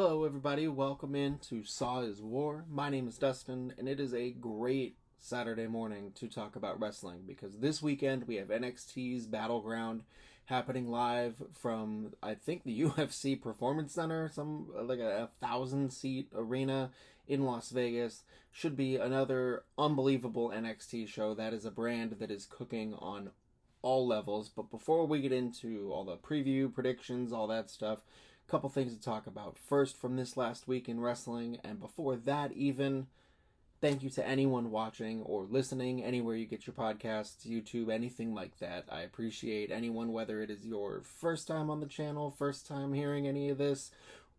Hello everybody, welcome in to Saw is War. My name is Dustin, and it is a great Saturday morning to talk about wrestling because this weekend we have NXT's Battleground happening live from, I think, the UFC Performance Center, some like a 1,000-seat arena in Las Vegas. Should be another unbelievable NXT show. That is a brand that is cooking on all levels. But before we get into all the preview, predictions, all that stuff, couple things to talk about. First, from this last week in wrestling, and before that even, thank you to anyone watching or listening anywhere you get your podcasts, YouTube, anything like that. I appreciate anyone, whether it is your first time on the channel, first time hearing any of this,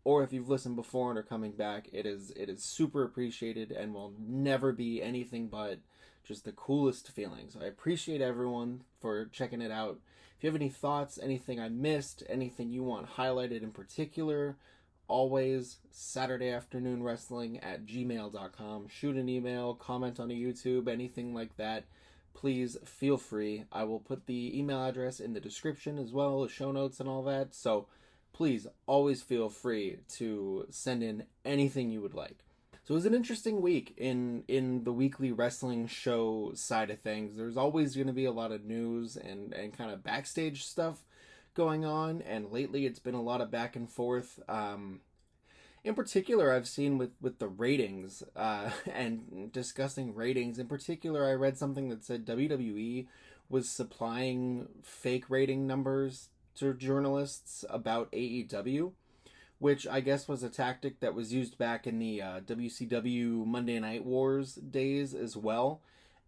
or if you've listened before and are coming back. It is super appreciated and will never be anything but just the coolest feelings. I appreciate everyone for checking it out. If you have any thoughts, anything I missed, anything you want highlighted in particular, always Saturday afternoon wrestling at gmail.com. Shoot an email, comment on a YouTube, anything like that. Please feel free. I will put the email address in the description as well, the show notes and all that. So please always feel free to send in anything you would like. So it was an interesting week in the weekly wrestling show side of things. There's always going to be a lot of news and kind of backstage stuff going on, and lately it's been a lot of back and forth. In particular, I've seen with the ratings and discussing ratings. In particular, I read something that said WWE was supplying fake rating numbers to journalists about AEW, which I guess was a tactic that was used back in the WCW Monday Night Wars days as well.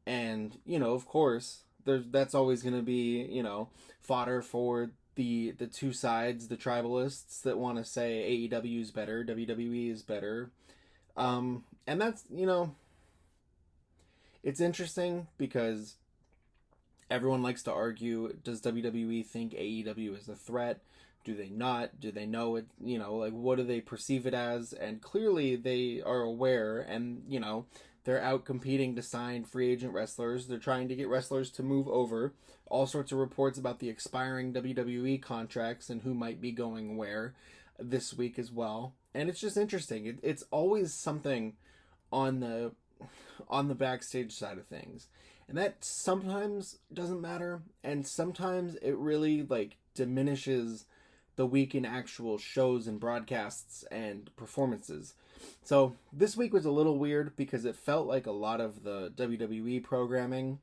And, of course, that's always going to be, fodder for the two sides, the tribalists that want to say AEW is better, WWE is better. And that's, it's interesting because everyone likes to argue, does WWE think AEW is a threat? Do they not? Do they know it? What do they perceive it as? And clearly they are aware, and, they're out competing to sign free agent wrestlers. They're trying to get wrestlers to move over. All sorts of reports about the expiring WWE contracts and who might be going where this week as well. And it's just interesting. It's always something on the backstage side of things. And that sometimes doesn't matter, and sometimes it really diminishes the week in actual shows and broadcasts and performances. So this week was a little weird because it felt like a lot of the WWE programming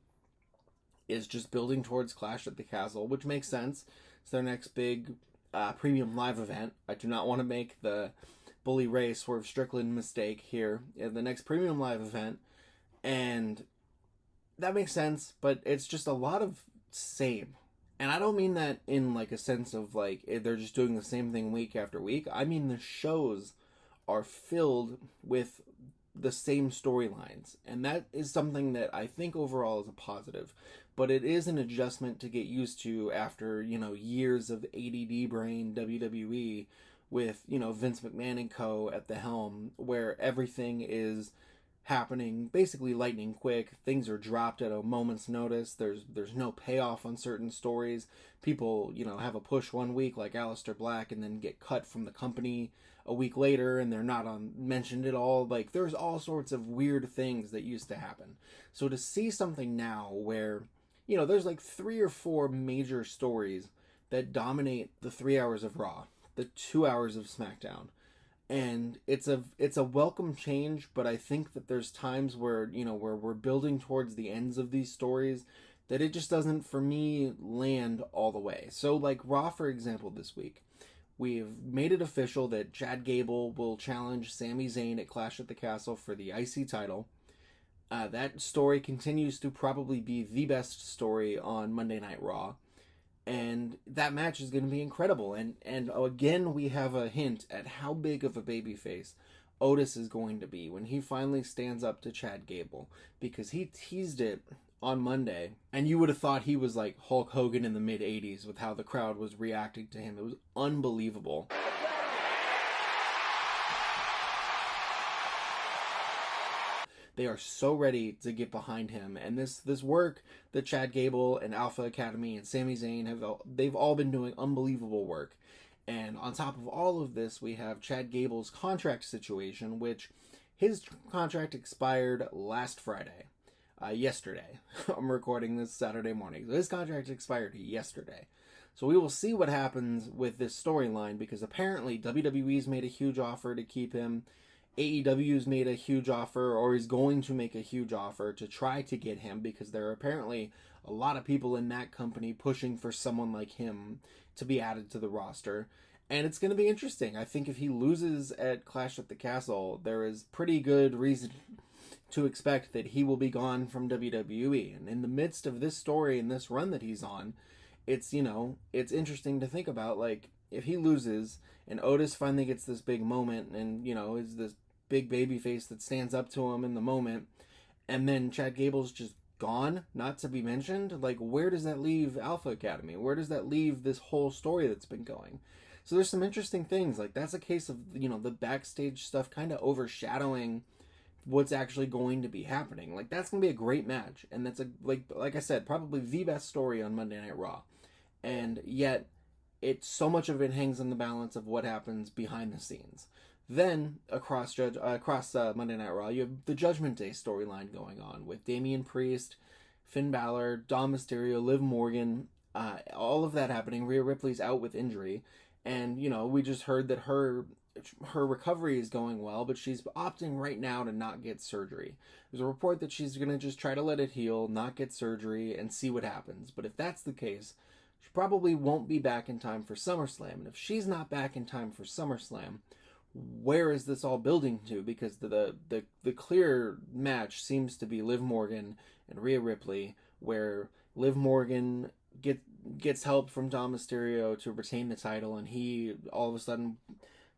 is just building towards Clash at the Castle, which makes sense. It's their next big premium live event. I do not want to make the Bully Ray Swerve Strickland mistake here. The next premium live event, and that makes sense, but it's just a lot of same. And I don't mean that in a sense of they're just doing the same thing week after week. I mean the shows are filled with the same storylines. And that is something that I think overall is a positive. But it is an adjustment to get used to after, years of ADD brain WWE with, Vince McMahon and co. at the helm, where everything is happening basically lightning quick. Things are dropped at a moment's notice. There's no payoff on certain stories. People, have a push one week like Aleister Black and then get cut from the company a week later and they're not mentioned at all. There's all sorts of weird things that used to happen. So to see something now where, there's 3 or 4 major stories that dominate the 3 hours of Raw, the 2 hours of SmackDown. And it's a welcome change, but I think that there's times where, where we're building towards the ends of these stories that it just doesn't, for me, land all the way. So Raw, for example, this week, we've made it official that Chad Gable will challenge Sami Zayn at Clash at the Castle for the IC title. That story continues to probably be the best story on Monday Night Raw. And that match is going to be incredible. And again, we have a hint at how big of a babyface Otis is going to be when he finally stands up to Chad Gable. Because he teased it on Monday, and you would have thought he was like Hulk Hogan in the mid-'80s with how the crowd was reacting to him. It was unbelievable. They are so ready to get behind him, and this work that Chad Gable and Alpha Academy and Sami Zayn they've all been doing unbelievable work. And on top of all of this, we have Chad Gable's contract situation, which his contract expired last Friday. Yesterday. I'm recording this Saturday morning. So his contract expired yesterday. So we will see what happens with this storyline, because apparently WWE's made a huge offer to keep him. AEW's made a huge offer, or is going to make a huge offer to try to get him, because there are apparently a lot of people in that company pushing for someone like him to be added to the roster. And it's going to be interesting. I think if he loses at Clash at the Castle, there is pretty good reason to expect that he will be gone from WWE. And in the midst of this story and this run that he's on, it's, you know, it's interesting to think about, like, if he loses and Otis finally gets this big moment and, you know, is this big baby face that stands up to him in the moment, and then Chad Gable's just gone, not to be mentioned, like, where does that leave Alpha Academy? Where does that leave this whole story that's been going? So there's some interesting things. Like, that's a case of, you know, the backstage stuff kind of overshadowing what's actually going to be happening. Like, that's going to be a great match. And that's, like I said, probably the best story on Monday Night Raw. And yet, so much of it hangs on the balance of what happens behind the scenes. Then, across Monday Night Raw, you have the Judgment Day storyline going on with Damian Priest, Finn Balor, Dom Mysterio, Liv Morgan, all of that happening. Rhea Ripley's out with injury. And, you know, we just heard that her recovery is going well, but she's opting right now to not get surgery. There's a report that she's going to just try to let it heal, not get surgery, and see what happens. But if that's the case, she probably won't be back in time for SummerSlam. And if she's not back in time for SummerSlam, where is this all building to? Because the clear match seems to be Liv Morgan and Rhea Ripley, where Liv Morgan gets help from Dom Mysterio to retain the title, and he all of a sudden,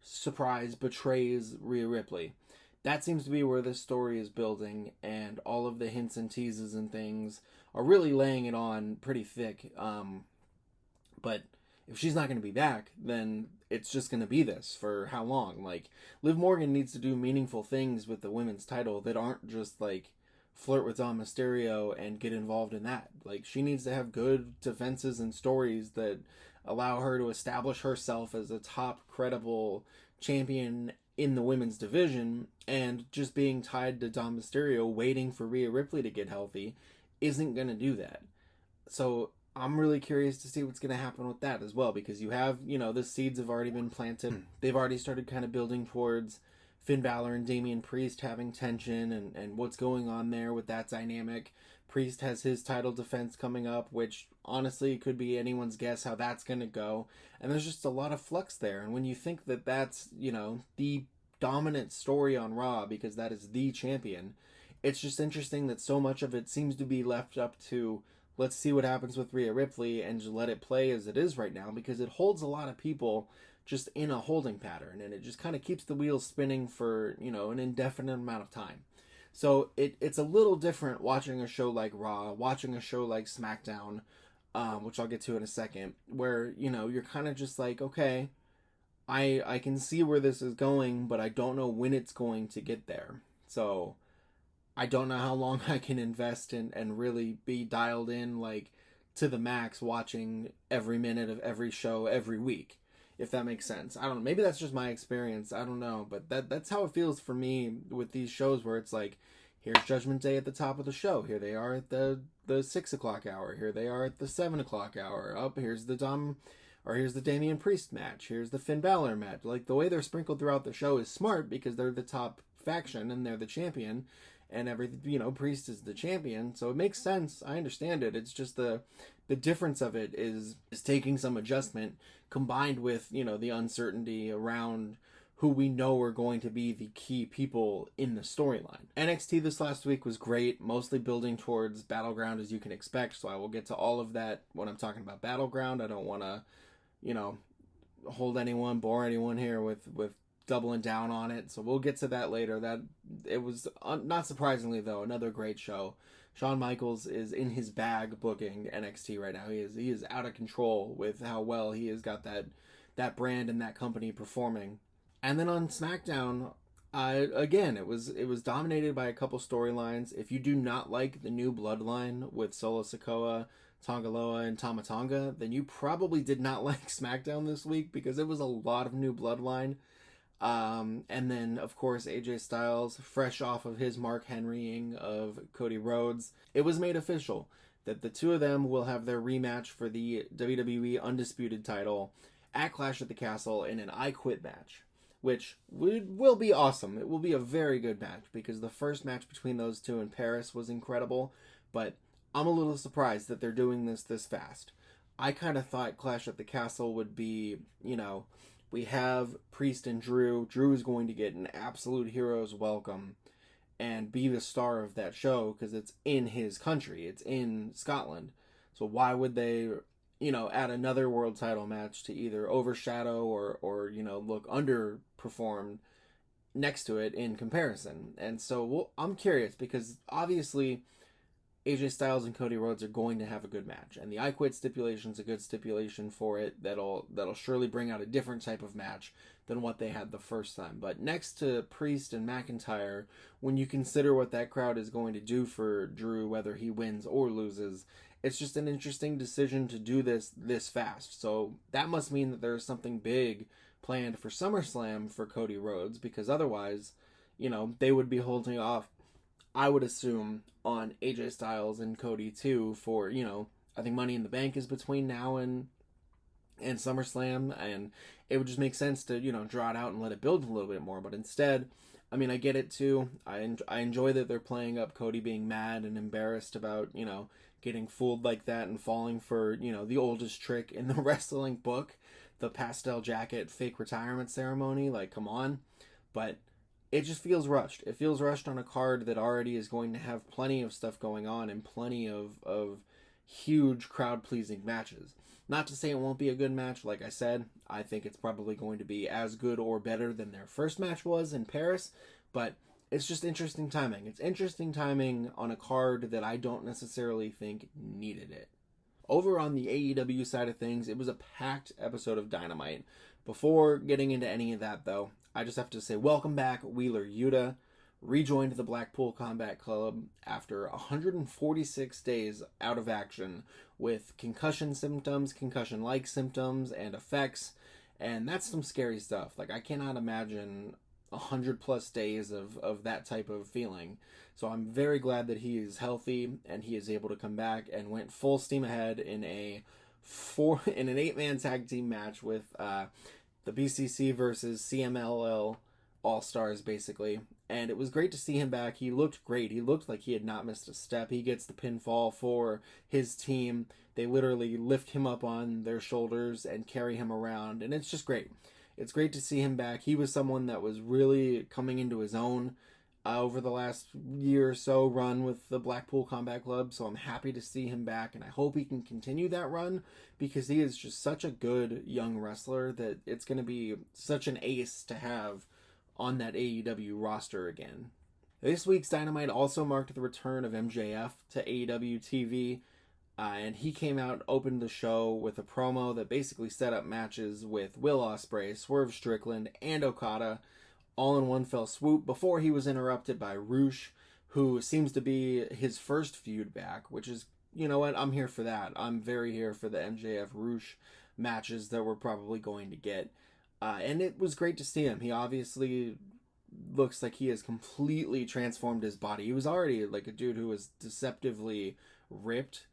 surprise, betrays Rhea Ripley. That seems to be where this story is building, and all of the hints and teases and things are really laying it on pretty thick. But if she's not going to be back, then it's just going to be this for how long? Like, Liv Morgan needs to do meaningful things with the women's title that aren't just, like, flirt with Dom Mysterio and get involved in that. Like, she needs to have good defenses and stories that allow her to establish herself as a top credible champion in the women's division, and just being tied to Dom Mysterio waiting for Rhea Ripley to get healthy isn't going to do that. So I'm really curious to see what's going to happen with that as well, because you have, you know, the seeds have already been planted. They've already started kind of building towards Finn Balor and Damian Priest having tension and what's going on there with that dynamic. Priest has his title defense coming up, which honestly could be anyone's guess how that's going to go. And there's just a lot of flux there. And when you think that that's, you know, the dominant story on Raw, because that is the champion, it's just interesting that so much of it seems to be left up to, let's see what happens with Rhea Ripley and just let it play as it is right now, because it holds a lot of people just in a holding pattern, and it just kind of keeps the wheels spinning for, you know, an indefinite amount of time. So it's a little different watching a show like Raw, watching a show like SmackDown, which I'll get to in a second, where, you know, you're kind of just like, okay, I can see where this is going, but I don't know when it's going to get there. So I don't know how long I can invest in and really be dialed in, like, to the max, watching every minute of every show every week, if that makes sense. I don't know. Maybe that's just my experience. I don't know. But that's how it feels for me with these shows, where it's like, here's Judgment Day at the top of the show. Here they are at the 6 o'clock hour. Here they are at the 7 o'clock hour. Up here's the Damian Priest match. Here's the Finn Balor match. Like, the way they're sprinkled throughout the show is smart, because they're the top faction and they're the champion. And Priest is the champion, so it makes sense. I understand it. It's just the difference of it is taking some adjustment, combined with, you know, the uncertainty around who we know are going to be the key people in the storyline. NXT this last week was great, mostly building towards Battleground, as you can expect, so I will get to all of that when I'm talking about Battleground. I don't want to, you know, bore anyone here with doubling down on it, so we'll get to that later. That it was not surprisingly, though, another great show. Shawn Michaels is in his bag booking NXT right now. He is out of control with how well he has got that brand and that company performing. And then on SmackDown, again, it was dominated by a couple storylines. If you do not like the new bloodline with Solo Sikoa, Tongaloa and Tama Tonga, then you probably did not like SmackDown this week, because it was a lot of new bloodline. And then, of course, AJ Styles, fresh off of his Mark Henrying of Cody Rhodes, it was made official that the two of them will have their rematch for the WWE Undisputed title at Clash at the Castle in an I Quit match, which will be awesome. It will be a very good match, because the first match between those two in Paris was incredible, but I'm a little surprised that they're doing this fast. I kind of thought Clash at the Castle would be, we have Priest and Drew. Drew is going to get an absolute hero's welcome and be the star of that show, because it's in his country. It's in Scotland. So why would they, add another world title match to either overshadow or look underperformed next to it in comparison? And so I'm curious, because obviously AJ Styles and Cody Rhodes are going to have a good match, and the I Quit stipulation is a good stipulation for it. That'll surely bring out a different type of match than what they had the first time. But next to Priest and McIntyre, when you consider what that crowd is going to do for Drew, whether he wins or loses, it's just an interesting decision to do this fast. So that must mean that there's something big planned for SummerSlam for Cody Rhodes, because otherwise, they would be holding off, I would assume, on AJ Styles and Cody too for, I think Money in the Bank is between now and SummerSlam, and it would just make sense to, draw it out and let it build a little bit more. But instead, I get it too. I enjoy that they're playing up Cody being mad and embarrassed about, getting fooled like that and falling for, the oldest trick in the wrestling book, the pastel jacket fake retirement ceremony. Like, come on. But it just feels rushed. It feels rushed on a card that already is going to have plenty of stuff going on and plenty of huge crowd-pleasing matches. Not to say it won't be a good match. Like I said, I think it's probably going to be as good or better than their first match was in Paris, but it's just interesting timing. It's interesting timing on a card that I don't necessarily think needed it. Over on the AEW side of things, it was a packed episode of Dynamite. Before getting into any of that, though, I just have to say welcome back. Wheeler Yuta rejoined the Blackpool Combat Club after 146 days out of action with concussion symptoms, concussion-like symptoms, and effects, and that's some scary stuff. Like, I cannot imagine 100-plus days of that type of feeling. So I'm very glad that he is healthy and he is able to come back, and went full steam ahead in an 8-man tag team match with the BCC versus CMLL All-Stars, basically. And it was great to see him back. He looked great. He looked like he had not missed a step. He gets the pinfall for his team. They literally lift him up on their shoulders and carry him around, and it's just great. It's great to see him back. He was someone that was really coming into his own over the last year or so run with the Blackpool Combat Club, so I'm happy to see him back, and I hope he can continue that run, because he is just such a good young wrestler that it's going to be such an ace to have on that AEW roster again. This week's Dynamite also marked the return of MJF to AEW TV, and he came out, opened the show with a promo that basically set up matches with Will Ospreay, Swerve Strickland, and Okada, all in one fell swoop, before he was interrupted by Roosh, who seems to be his first feud back, which is, you know what, I'm here for that. I'm very here for the MJF Roosh matches that we're probably going to get. And it was great to see him. He obviously looks like he has completely transformed his body. He was already like a dude who was deceptively ripped.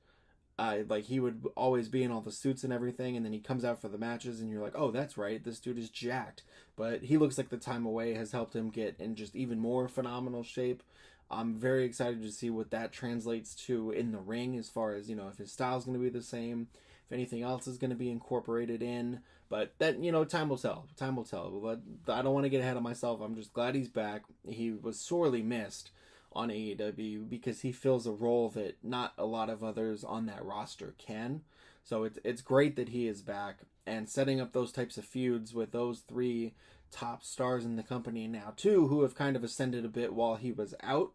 Like, he would always be in all the suits and everything, and then he comes out for the matches, and you're like, oh, that's right, this dude is jacked. But he looks like the time away has helped him get in just even more phenomenal shape. I'm very excited to see what that translates to in the ring, as far as, if his style's going to be the same, if anything else is going to be incorporated in. But that, time will tell. Time will tell. But I don't want to get ahead of myself. I'm just glad he's back. He was sorely missed on AEW, because he fills a role that not a lot of others on that roster can. So it's great that he is back, and setting up those types of feuds with those three top stars in the company now too, who have kind of ascended a bit while he was out,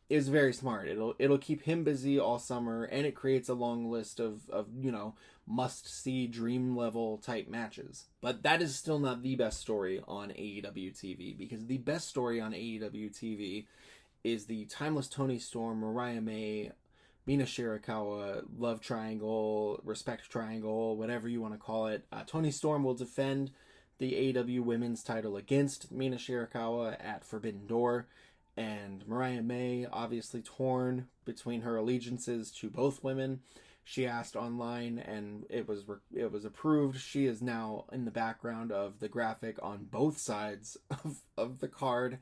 is very smart. It'll keep him busy all summer, and it creates a long list of must see dream level type matches. But that is still not the best story on AEW TV, because the best story on AEW TV is the Timeless Toni Storm, Mariah May Mina Shirakawa, love triangle, respect triangle, whatever you want to call it. Toni Storm will defend the AEW women's title against Mina Shirakawa at Forbidden Door. And Mariah May, obviously torn between her allegiances to both women. She asked online, and it was approved. She is now in the background of the graphic on both sides of the card.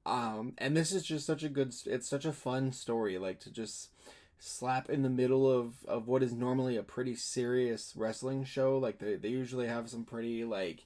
And this is just it's such a fun story, like to just slap in the middle of what is normally a pretty serious wrestling show. Like they usually have some pretty like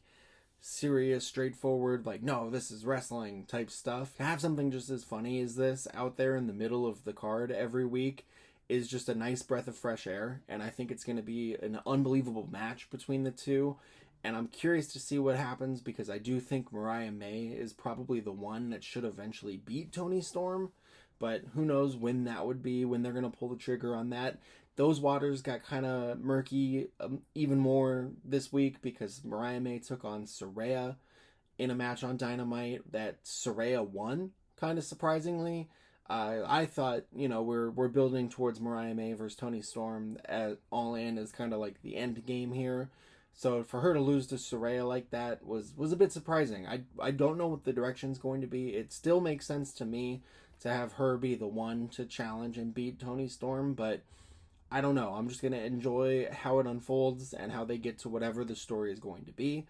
serious, straightforward, like, no, this is wrestling type stuff. To have something just as funny as this out there in the middle of the card every week is just a nice breath of fresh air, and I think it's going to be an unbelievable match between the two. And I'm curious to see what happens, because I do think Mariah May is probably the one that should eventually beat Toni Storm, but who knows when that would be, when they're going to pull the trigger on that. Those waters got kind of murky even more this week, because Mariah May took on Saraya in a match on Dynamite that Saraya won, kind of surprisingly. I thought, we're building towards Mariah May versus Toni Storm at All In as kind of like the end game here. So for her to lose to Saraya like that was a bit surprising. I don't know what the direction's going to be. It still makes sense to me to have her be the one to challenge and beat Toni Storm, but I don't know. I'm just going to enjoy how it unfolds and how they get to whatever the story is going to be.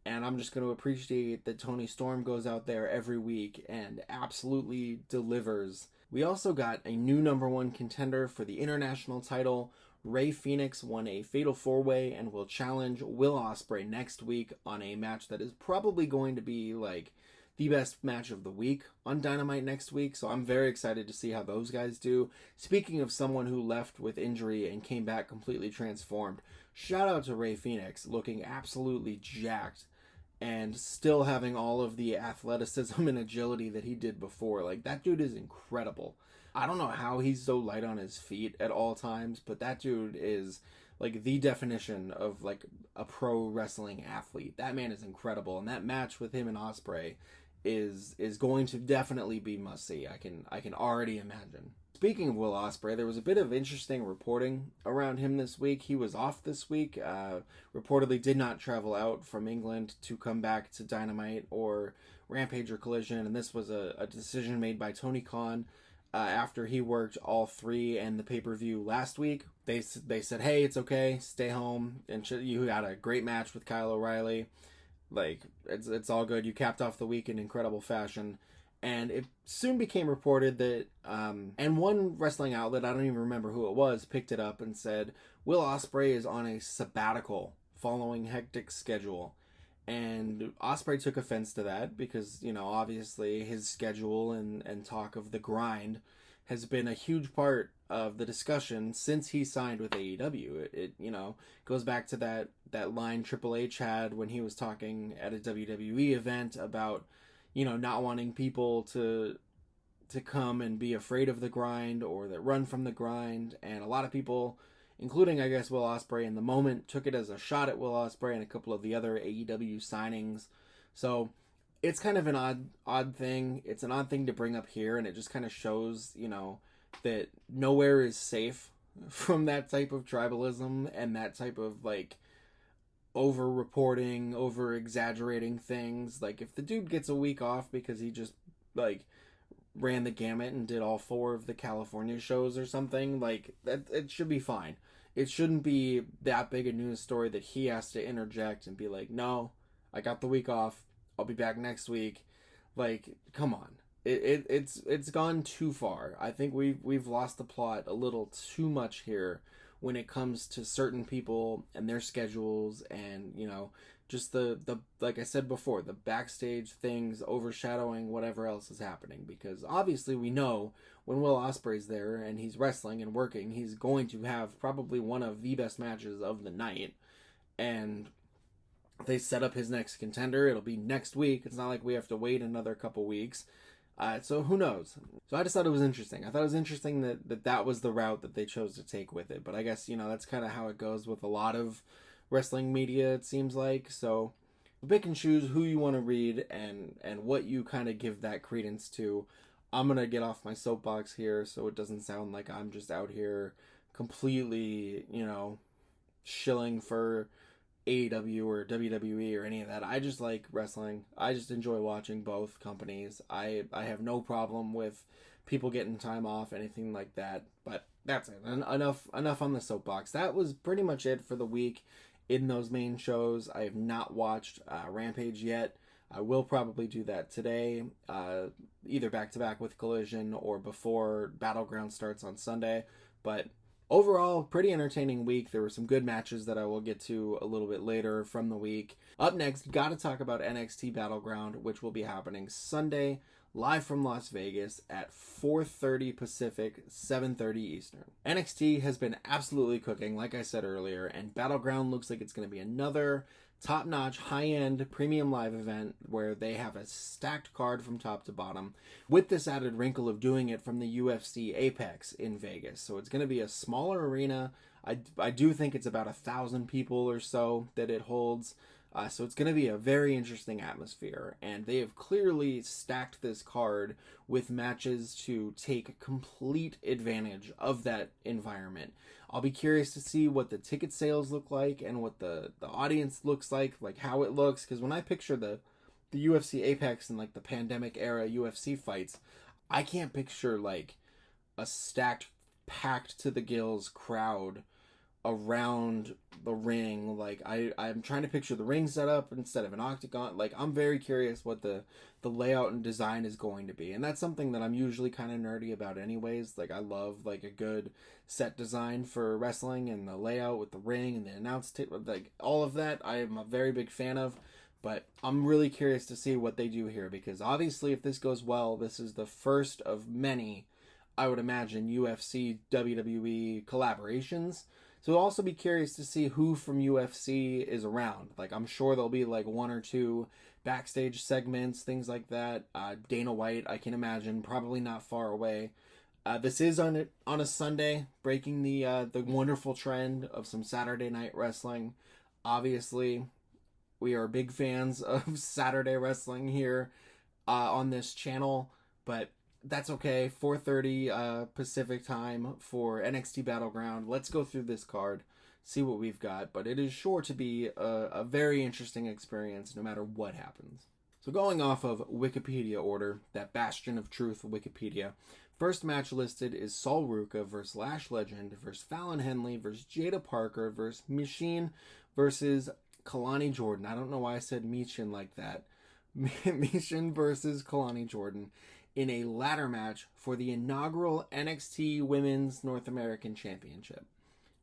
And I'm just going to appreciate that Toni Storm goes out there every week and absolutely delivers. We also got a new number one contender for the international title. Rey Fenix won a fatal four-way and will challenge Will Ospreay next week on a match that is probably going to be like the best match of the week on Dynamite next week. So I'm very excited to see how those guys do. Speaking of someone who left with injury and came back completely transformed, shout out to Rey Fenix, looking absolutely jacked and still having all of the athleticism and agility that he did before. Like, that dude is incredible. I don't know how he's so light on his feet at all times, but that dude is like the definition of like a pro wrestling athlete. That man is incredible, and that match with him and Ospreay is going to definitely be must see. I can already imagine. Speaking of Will Ospreay, there was a bit of interesting reporting around him this week. He was off this week. Reportedly did not travel out from England to come back to Dynamite or Rampage or Collision, and this was a decision made by Tony Khan after he worked all three and the pay-per-view last week. They said, hey, it's okay, stay home, and you had a great match with Kyle O'Reilly. Like, it's all good. You capped off the week in incredible fashion. And it soon became reported that, and one wrestling outlet, I don't even remember who it was, picked it up and said, Will Ospreay is on a sabbatical following hectic schedule. And Ospreay took offense to that because, obviously his schedule and talk of the grind has been a huge part of the discussion since he signed with AEW. It goes back to that line Triple H had when he was talking at a WWE event about, not wanting people to come and be afraid of the grind or that run from the grind. And a lot of people, including, I guess, Will Ospreay in the moment, took it as a shot at Will Ospreay and a couple of the other AEW signings. So it's kind of an odd thing. It's an odd thing to bring up here, and it just kind of shows, that nowhere is safe from that type of tribalism and that type of, like, over-reporting, over-exaggerating things. Like, if the dude gets a week off because he just, like, ran the gamut and did all 4 of the California shows or something, like, that it should be fine. It shouldn't be that big a news story that he has to interject and be like, no, I got the week off, I'll be back next week. Like, come on. It's gone too far. I think we've lost the plot a little too much here when it comes to certain people and their schedules and, just the like I said before, the backstage things overshadowing whatever else is happening. Because obviously we know when Will Ospreay's there and he's wrestling and working, he's going to have probably one of the best matches of the night. And they set up his next contender. It'll be next week. It's not like we have to wait another couple weeks. So who knows? So I just thought it was interesting. I thought it was interesting that was the route that they chose to take with it. But I guess, that's kind of how it goes with a lot of wrestling media, it seems like. So pick and choose who you want to read and what you kind of give that credence to. I'm going to get off my soapbox here so it doesn't sound like I'm just out here completely, shilling for AEW or WWE or any of that. I just like wrestling. I just enjoy watching both companies. I have no problem with people getting time off, anything like that. But that's it. Enough on the soapbox. That was pretty much it for the week in those main shows. I have not watched Rampage yet. I will probably do that today, either back to back with Collision or before Battleground starts on Sunday. But overall, pretty entertaining week. There were some good matches that I will get to a little bit later from the week. Up next, got to talk about NXT Battleground, which will be happening Sunday, live from Las Vegas at 4:30 Pacific, 7:30 Eastern. NXT has been absolutely cooking, like I said earlier, and Battleground looks like it's going to be another top-notch, high-end, premium live event where they have a stacked card from top to bottom, with this added wrinkle of doing it from the UFC Apex in Vegas. So it's going to be a smaller arena. I do think it's about 1,000 people or so that it holds. So it's going to be a very interesting atmosphere, and they have clearly stacked this card with matches to take complete advantage of that environment. I'll be curious to see what the ticket sales look like and what the audience looks like how it looks, because when I picture the UFC Apex and the pandemic era UFC fights, I can't picture a stacked, packed to the gills crowd around the ring. I'm trying to picture the ring setup instead of an octagon. I'm very curious what the layout and design is going to be, and that's something that I'm usually kind of nerdy about anyways. I love a good set design for wrestling, and the layout with the ring and the announce table, all of that I am a very big fan of. But I'm really curious to see what they do here, because obviously if this goes well, this is the first of many, I would imagine, UFC WWE collaborations. So I'll also be curious to see who from UFC is around. I'm sure there'll be one or two backstage segments, things like that. Dana White, I can imagine, probably not far away. This is on a Sunday, breaking the wonderful trend of some Saturday night wrestling. Obviously, we are big fans of Saturday wrestling here on this channel, but that's okay. 4:30 Pacific time for NXT Battleground. Let's go through this card, see what we've got, but it is sure to be a very interesting experience no matter what happens. So going off of Wikipedia order, that bastion of truth, Wikipedia, first match listed is Sol Ruca versus Lash Legend versus Fallon Henley versus Jada Parker versus Machine versus Kalani Jordan. I don't know why I said Michin like that. Michin versus Kalani Jordan in a ladder match for the inaugural NXT Women's North American Championship.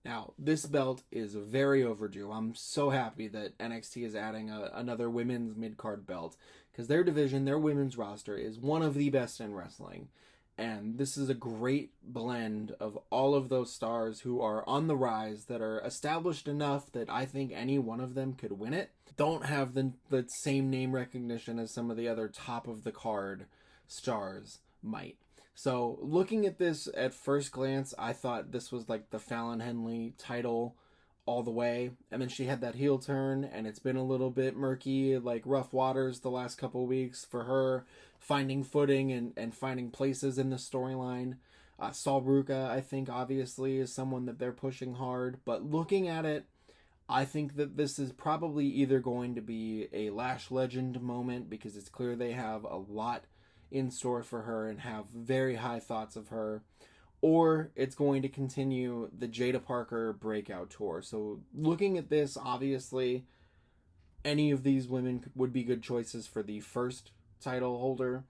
Now, this belt is very overdue. I'm so happy that NXT is adding another women's mid-card belt, because their division, their women's roster, is one of the best in wrestling. And this is a great blend of all of those stars who are on the rise, that are established enough that I think any one of them could win it. Don't have the same name recognition as some of the other top-of-the-card stars might. So looking at this at first glance, I thought this was the Fallon Henley title all the way, and then she had that heel turn, and it's been a little bit murky, rough waters the last couple weeks for her finding footing and finding places in the storyline. Sol Ruca, I think, obviously is someone that they're pushing hard, but looking at it, I think that this is probably either going to be a Lash Legend moment, because it's clear they have a lot in store for her and have very high thoughts of her, or it's going to continue the Jada Parker breakout tour. So looking at this, obviously any of these women would be good choices for the first title holder,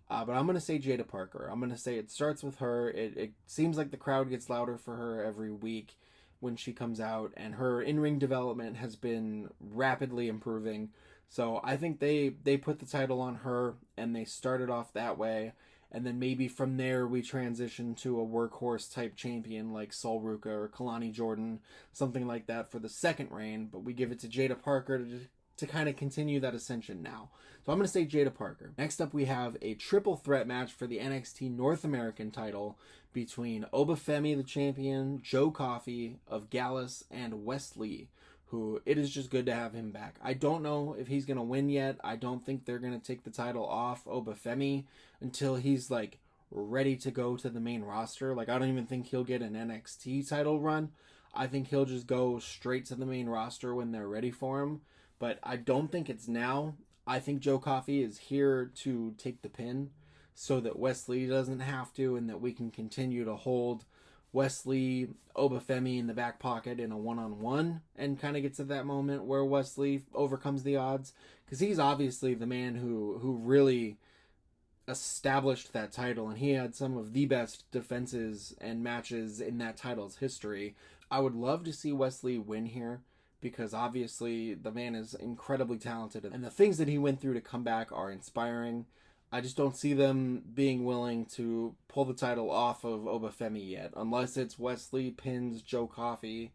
but I'm going to say Jada Parker. I'm going to say it starts with her. It seems like the crowd gets louder for her every week when she comes out, and her in-ring development has been rapidly improving. So I think they put the title on her, and they started off that way, and then maybe from there we transition to a workhorse type champion like Sol Ruca or Kalani Jordan, something like that for the second reign, but we give it to Jada Parker to kind of continue that ascension now. So I'm going to say Jada Parker. Next up, we have a triple threat match for the NXT North American title between Obafemi, the champion, Joe Coffey of Gallus, and Wes Lee, who it is just good to have him back. I don't know if he's going to win yet. I don't think they're going to take the title off Obafemi until he's ready to go to the main roster. Like, I don't even think he'll get an NXT title run. I think he'll just go straight to the main roster when they're ready for him. But I don't think it's now. I think Joe Coffey is here to take the pin so that Wesley doesn't have to, and that we can continue to hold Wesley Obafemi in the back pocket in a one-on-one and kind of get to that moment where Wesley overcomes the odds, because he's obviously the man who really established that title, and he had some of the best defenses and matches in that title's history. I would love to see Wesley win here, because obviously the man is incredibly talented, and the things that he went through to come back are inspiring. I just don't see them being willing to pull the title off of Obafemi yet, unless it's Wesley pins Joe Coffey,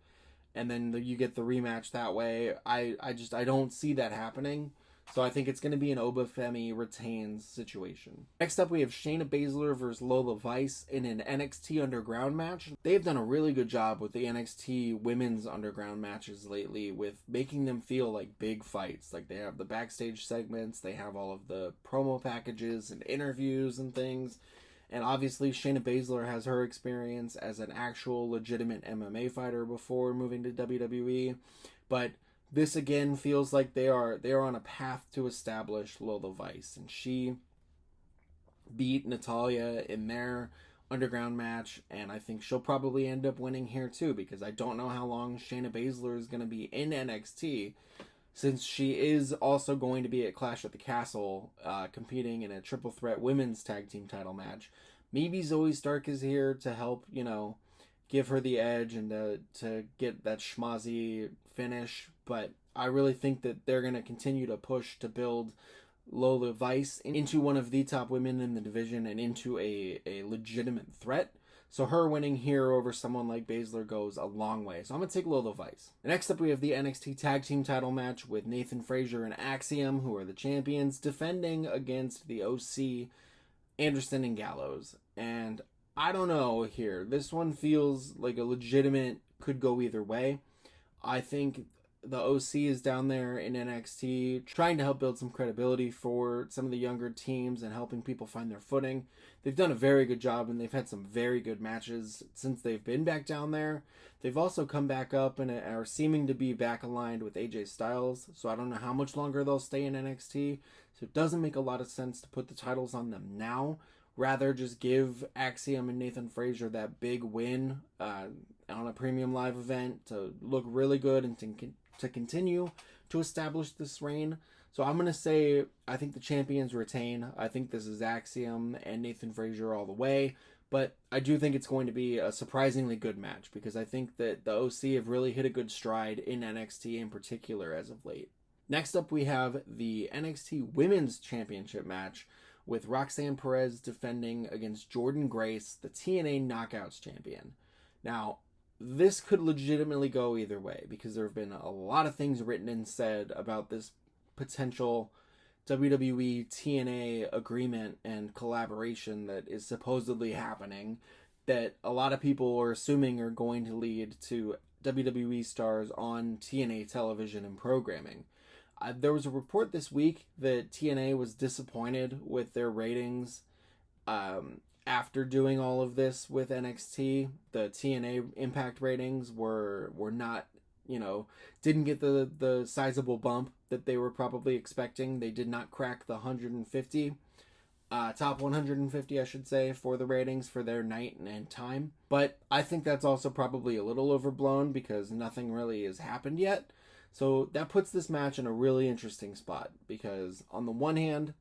and then you get the rematch that way. I don't see that happening. So I think it's going to be an Obafemi retains situation. Next up, we have Shayna Baszler versus Lola Vice in an NXT Underground match. They've done a really good job with the NXT Women's Underground matches lately, with making them feel like big fights. Like, they have the backstage segments, they have all of the promo packages and interviews and things. And obviously, Shayna Baszler has her experience as an actual legitimate MMA fighter before moving to WWE. But this again feels like they are on a path to establish Lola Vice, and she beat Natalya in their Underground match, and I think she'll probably end up winning here too, because I don't know how long Shayna Baszler is going to be in NXT, since she is also going to be at Clash at the Castle, competing in a triple threat women's tag team title match. Maybe Zoe Stark is here to help, give her the edge and to get that schmozzy finish, but I really think that they're going to continue to push to build Lola Vice into one of the top women in the division and into a legitimate threat. So her winning here over someone like Baszler goes a long way. So I'm going to take Lola Vice. Next up, we have the NXT Tag Team title match with Nathan Frazier and Axiom, who are the champions, defending against the OC, Anderson and Gallows. And I don't know here. This one feels like a legitimate, could go either way. I think the OC is down there in NXT trying to help build some credibility for some of the younger teams and helping people find their footing. They've done a very good job, and they've had some very good matches since they've been back down there. They've also come back up and are seeming to be back aligned with AJ Styles, so I don't know how much longer they'll stay in NXT. So it doesn't make a lot of sense to put the titles on them now. Rather, just give Axiom and Nathan Frazier that big win on a premium live event to look really good and to continue to establish this reign. So I'm going to say I think the champions retain. I think this is Axiom and Nathan Frazier all the way. But I do think it's going to be a surprisingly good match, because I think that the OC have really hit a good stride in NXT in particular as of late. Next up, we have the NXT Women's Championship match with Roxanne Perez defending against Jordynne Grace, the TNA Knockouts champion. Now, this could legitimately go either way, because there have been a lot of things written and said about this potential WWE TNA agreement and collaboration that is supposedly happening, that a lot of people are assuming are going to lead to WWE stars on TNA television and programming. There was a report this week that TNA was disappointed with their ratings after doing all of this with NXT. The TNA Impact ratings were not, didn't get the sizable bump that they were probably expecting. They did not crack the 150, top 150, I should say, for the ratings for their night and time. But I think that's also probably a little overblown, because nothing really has happened yet. So that puts this match in a really interesting spot, because on the one hand,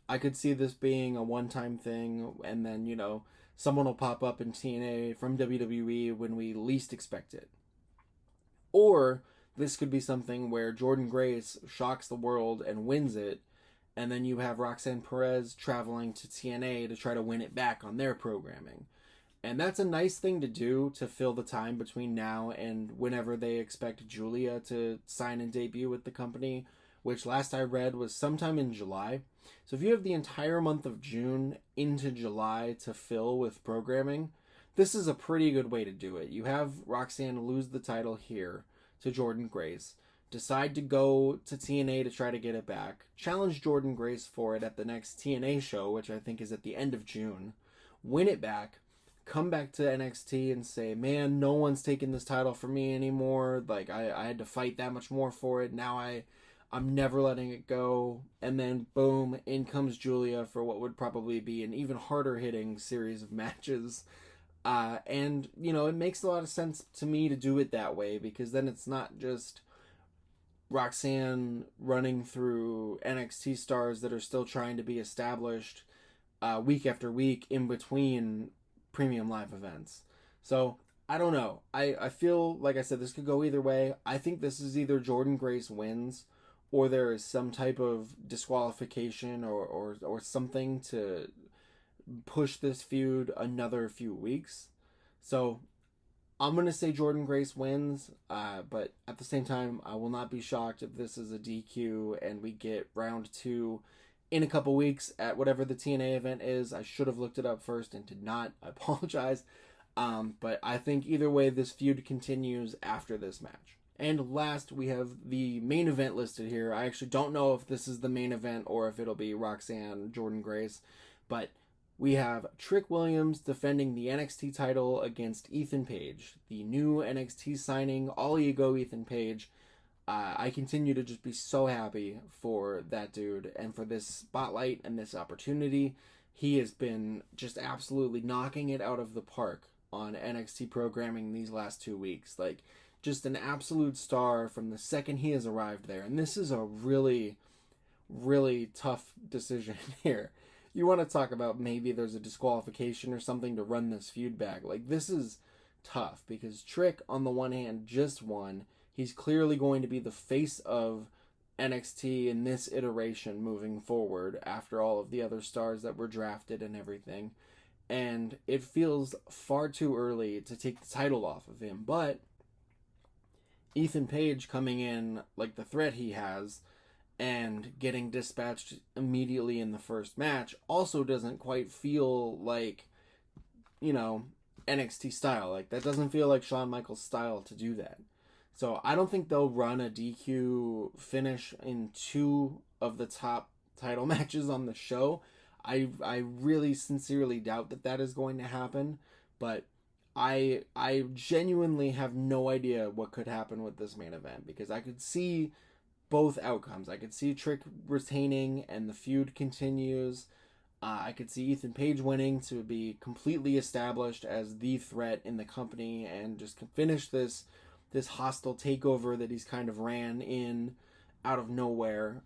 I could see this being a one-time thing, and then, someone will pop up in TNA from WWE when we least expect it. Or this could be something where Jordynne Grace shocks the world and wins it, and then you have Roxanne Perez traveling to TNA to try to win it back on their programming. And that's a nice thing to do to fill the time between now and whenever they expect Julia to sign and debut with the company, which last I read was sometime in July. So if you have the entire month of June into July to fill with programming, this is a pretty good way to do it. You have Roxanne lose the title here to Jordynne Grace, decide to go to TNA to try to get it back, challenge Jordynne Grace for it at the next TNA show, which I think is at the end of June, win it back, come back to NXT and say, man, no one's taking this title from me anymore. Like, I had to fight that much more for it. Now I'm never letting it go. And then, boom, in comes Julia for what would probably be an even harder hitting series of matches. And, it makes a lot of sense to me to do it that way, because then it's not just Roxanne running through NXT stars that are still trying to be established week after week in between premium live events. So, I don't know. I feel, like I said, this could go either way. I think this is either Jordynne Grace wins, or there is some type of disqualification or something to push this feud another few weeks. So I'm going to say Jordynne Grace wins, but at the same time, I will not be shocked if this is a DQ and we get round 2 in a couple weeks at whatever the TNA event is. I should have looked it up first and did not. I apologize. But I think either way, this feud continues after this match. And last, we have the main event listed here. I actually don't know if this is the main event or if it'll be Roxanne, Jordynne Grace, but we have Trick Williams defending the NXT title against Ethan Page, the new NXT signing. All you go, Ethan Page. I continue to just be so happy for that dude and for this spotlight and this opportunity. He has been just absolutely knocking it out of the park on NXT programming these last 2 weeks. Like, just an absolute star from the second he has arrived there. And this is a really, really tough decision here. You want to talk about maybe there's a disqualification or something to run this feud back. Like, this is tough because Trick, on the one hand, just won. He's clearly going to be the face of NXT in this iteration moving forward after all of the other stars that were drafted and everything. And it feels far too early to take the title off of him. But Ethan Page coming in like the threat he has and getting dispatched immediately in the first match also doesn't quite feel like, NXT style. Like, that doesn't feel like Shawn Michaels' style to do that. So I don't think they'll run a DQ finish in 2 of the top title matches on the show. I really sincerely doubt that is going to happen, but I genuinely have no idea what could happen with this main event, because I could see both outcomes. I could see Trick retaining and the feud continues. I could see Ethan Page winning to be completely established as the threat in the company and just finish this hostile takeover that he's kind of ran in out of nowhere.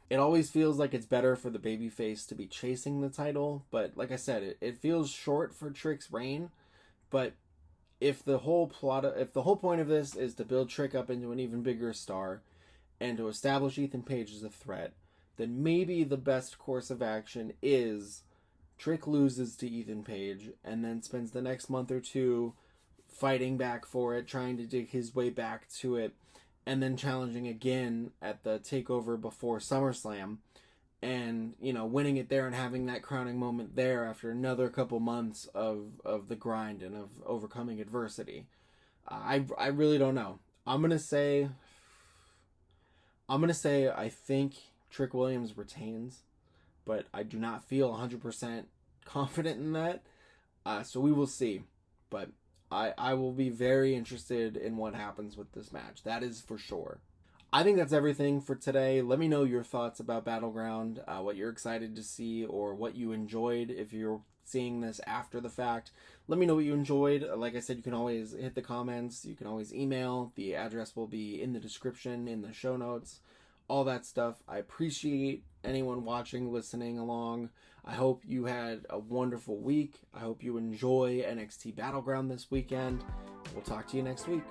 It always feels like it's better for the babyface to be chasing the title, but like I said, it feels short for Trick's reign. But if the whole point of this is to build Trick up into an even bigger star and to establish Ethan Page as a threat, then maybe the best course of action is Trick loses to Ethan Page and then spends the next month or 2 fighting back for it, trying to dig his way back to it, and then challenging again at the takeover before SummerSlam, and winning it there and having that crowning moment there after another couple months of the grind and of overcoming adversity. I really don't know. I'm gonna say I think Trick Williams retains, but I do not feel 100% confident in that. So we will see, but I will be very interested in what happens with this match. That is for sure. I think that's everything for today. Let me know your thoughts about Battleground, what you're excited to see, or what you enjoyed if you're seeing this after the fact. Let me know what you enjoyed. Like I said, you can always hit the comments. You can always email. The address will be in the description, in the show notes, all that stuff. I appreciate anyone watching, listening along. I hope you had a wonderful week. I hope you enjoy NXT Battleground this weekend. We'll talk to you next week.